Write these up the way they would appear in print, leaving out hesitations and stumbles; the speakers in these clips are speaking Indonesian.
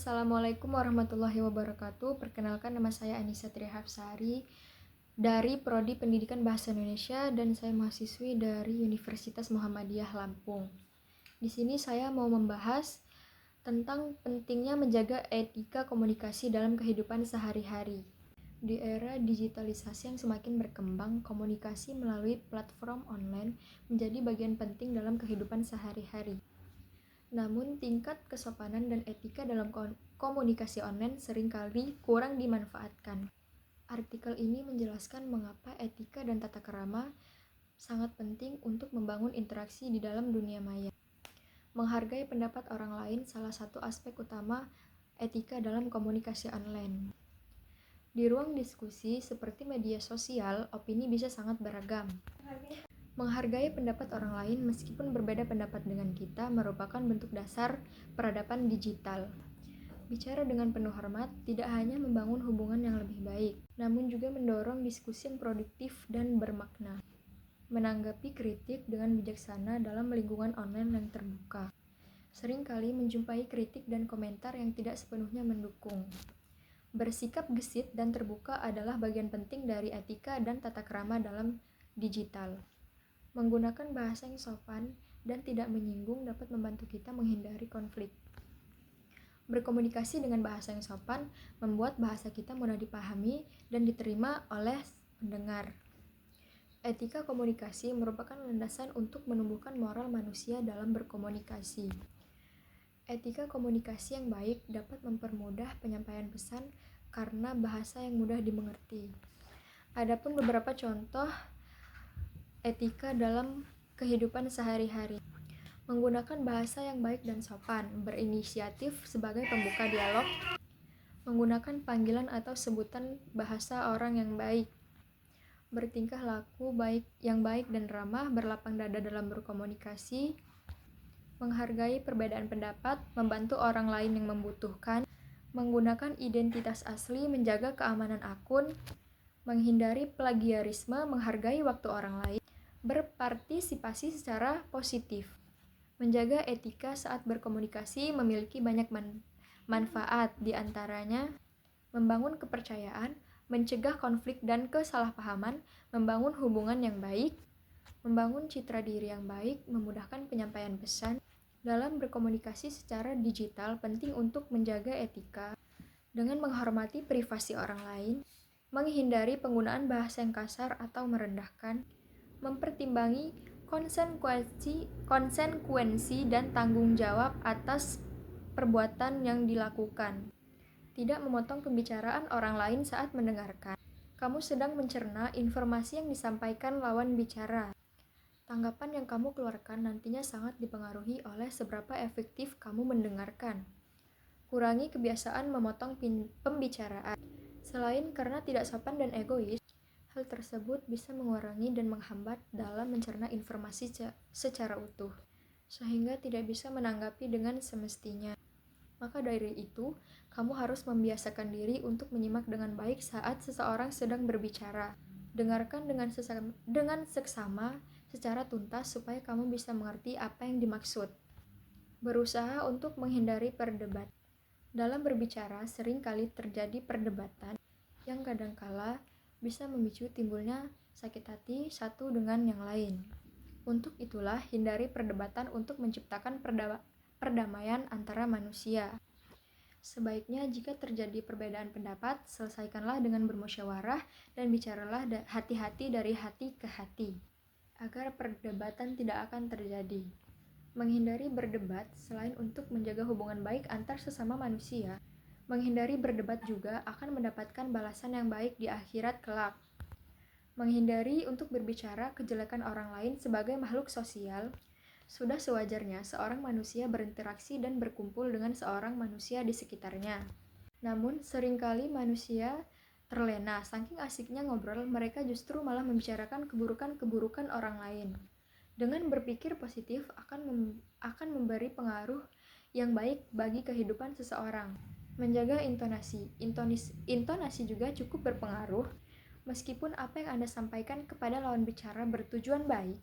Assalamualaikum warahmatullahi wabarakatuh. Perkenalkan, nama saya Anissa Trihapsari dari Prodi Pendidikan Bahasa Indonesia dan saya mahasiswi dari Universitas Muhammadiyah Lampung. Di sini saya mau membahas tentang pentingnya menjaga etika komunikasi dalam kehidupan sehari-hari. Di era digitalisasi yang semakin berkembang, komunikasi melalui platform online menjadi bagian penting dalam kehidupan sehari-hari. Namun, tingkat kesopanan dan etika dalam komunikasi online seringkali kurang dimanfaatkan. Artikel ini menjelaskan mengapa etika dan tata krama sangat penting untuk membangun interaksi di dalam dunia maya. Menghargai pendapat orang lain salah satu aspek utama etika dalam komunikasi online. Di ruang diskusi seperti media sosial, opini bisa sangat beragam. Menghargai pendapat orang lain meskipun berbeda pendapat dengan kita merupakan bentuk dasar peradaban digital. Bicara dengan penuh hormat tidak hanya membangun hubungan yang lebih baik, namun juga mendorong diskusi yang produktif dan bermakna. Menanggapi kritik dengan bijaksana dalam lingkungan online yang terbuka. Seringkali menjumpai kritik dan komentar yang tidak sepenuhnya mendukung. Bersikap gesit dan terbuka adalah bagian penting dari etika dan tata krama dalam digital. Menggunakan bahasa yang sopan dan tidak menyinggung dapat membantu kita menghindari konflik. Berkomunikasi dengan bahasa yang sopan membuat bahasa kita mudah dipahami dan diterima oleh pendengar. Etika komunikasi merupakan landasan untuk menumbuhkan moral manusia dalam berkomunikasi. Etika komunikasi yang baik dapat mempermudah penyampaian pesan karena bahasa yang mudah dimengerti. Adapun beberapa contoh etika dalam kehidupan sehari-hari. Menggunakan bahasa yang baik dan sopan, berinisiatif sebagai pembuka dialog, menggunakan panggilan atau sebutan bahasa orang yang baik, bertingkah laku yang baik dan ramah, berlapang dada dalam berkomunikasi, menghargai perbedaan pendapat, membantu orang lain yang membutuhkan, menggunakan identitas asli, menjaga keamanan akun, menghindari plagiarisme, menghargai waktu orang lain, berpartisipasi secara positif. Menjaga etika saat berkomunikasi memiliki banyak manfaat, di antaranya membangun kepercayaan, mencegah konflik dan kesalahpahaman, membangun hubungan yang baik, membangun citra diri yang baik, memudahkan penyampaian pesan. Dalam berkomunikasi secara digital, penting untuk menjaga etika dengan menghormati privasi orang lain, menghindari penggunaan bahasa yang kasar atau merendahkan, mempertimbangi konsekuensi dan tanggung jawab atas perbuatan yang dilakukan, tidak memotong pembicaraan orang lain saat mendengarkan. Kamu sedang mencerna informasi yang disampaikan lawan bicara. Tanggapan yang kamu keluarkan nantinya sangat dipengaruhi oleh seberapa efektif kamu mendengarkan. Kurangi kebiasaan memotong pembicaraan. Selain karena tidak sopan dan egois, hal tersebut bisa mengurangi dan menghambat dalam mencerna informasi secara utuh, sehingga tidak bisa menanggapi dengan semestinya. Maka dari itu, kamu harus membiasakan diri untuk menyimak dengan baik saat seseorang sedang berbicara. Dengarkan dengan seksama, secara tuntas supaya kamu bisa mengerti apa yang dimaksud. Berusaha untuk menghindari perdebat. Dalam berbicara, sering kali terjadi perdebatan yang kadangkala bisa memicu timbulnya sakit hati satu dengan yang lain. Untuk itulah, hindari perdebatan untuk menciptakan perdamaian antara manusia. Sebaiknya jika terjadi perbedaan pendapat, selesaikanlah dengan bermusyawarah dan bicaralah hati-hati dari hati ke hati, agar perdebatan tidak akan terjadi. Menghindari berdebat selain untuk menjaga hubungan baik antar sesama manusia, menghindari berdebat juga akan mendapatkan balasan yang baik di akhirat kelak. Menghindari untuk berbicara kejelekan orang lain sebagai makhluk sosial. Sudah sewajarnya seorang manusia berinteraksi dan berkumpul dengan seorang manusia di sekitarnya. Namun, seringkali manusia terlena, saking asiknya ngobrol, mereka justru malah membicarakan keburukan-keburukan orang lain. Dengan berpikir positif akan memberi pengaruh yang baik bagi kehidupan seseorang. Menjaga intonasi juga cukup berpengaruh, meskipun apa yang Anda sampaikan kepada lawan bicara bertujuan baik.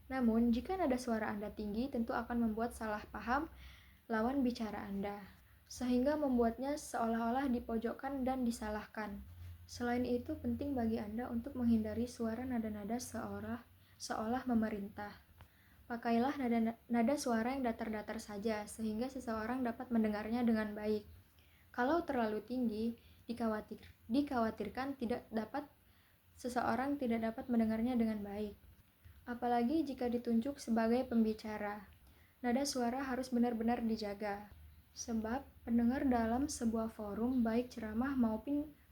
Namun, jika nada suara Anda tinggi, tentu akan membuat salah paham lawan bicara Anda. sehingga membuatnya seolah-olah dipojokkan dan disalahkan. Selain itu, penting bagi Anda untuk menghindari suara nada-nada seolah memerintah. Pakailah nada suara yang datar-datar saja, sehingga seseorang dapat mendengarnya dengan baik. Kalau terlalu tinggi, dikhawatirkan seseorang tidak dapat mendengarnya dengan baik. Apalagi jika ditunjuk sebagai pembicara. Nada suara harus benar-benar dijaga. Sebab pendengar dalam sebuah forum baik ceramah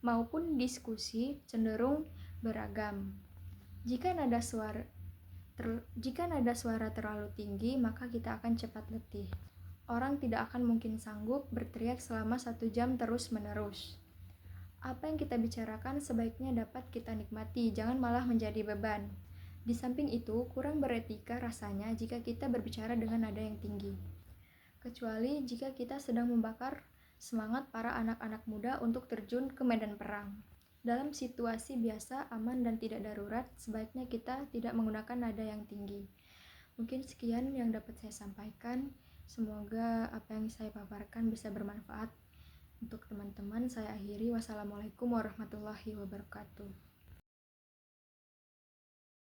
maupun diskusi cenderung beragam. Jika nada suara terlalu tinggi, maka kita akan cepat letih. Orang tidak akan mungkin sanggup berteriak selama 1 jam terus-menerus. Apa yang kita bicarakan sebaiknya dapat kita nikmati, jangan malah menjadi beban. Di samping itu, kurang beretika rasanya jika kita berbicara dengan nada yang tinggi. Kecuali jika kita sedang membakar semangat para anak-anak muda untuk terjun ke medan perang. Dalam situasi biasa, aman dan tidak darurat, sebaiknya kita tidak menggunakan nada yang tinggi. Mungkin sekian yang dapat saya sampaikan. Semoga apa yang saya paparkan bisa bermanfaat untuk teman-teman. Saya akhiri. Wassalamualaikum warahmatullahi wabarakatuh.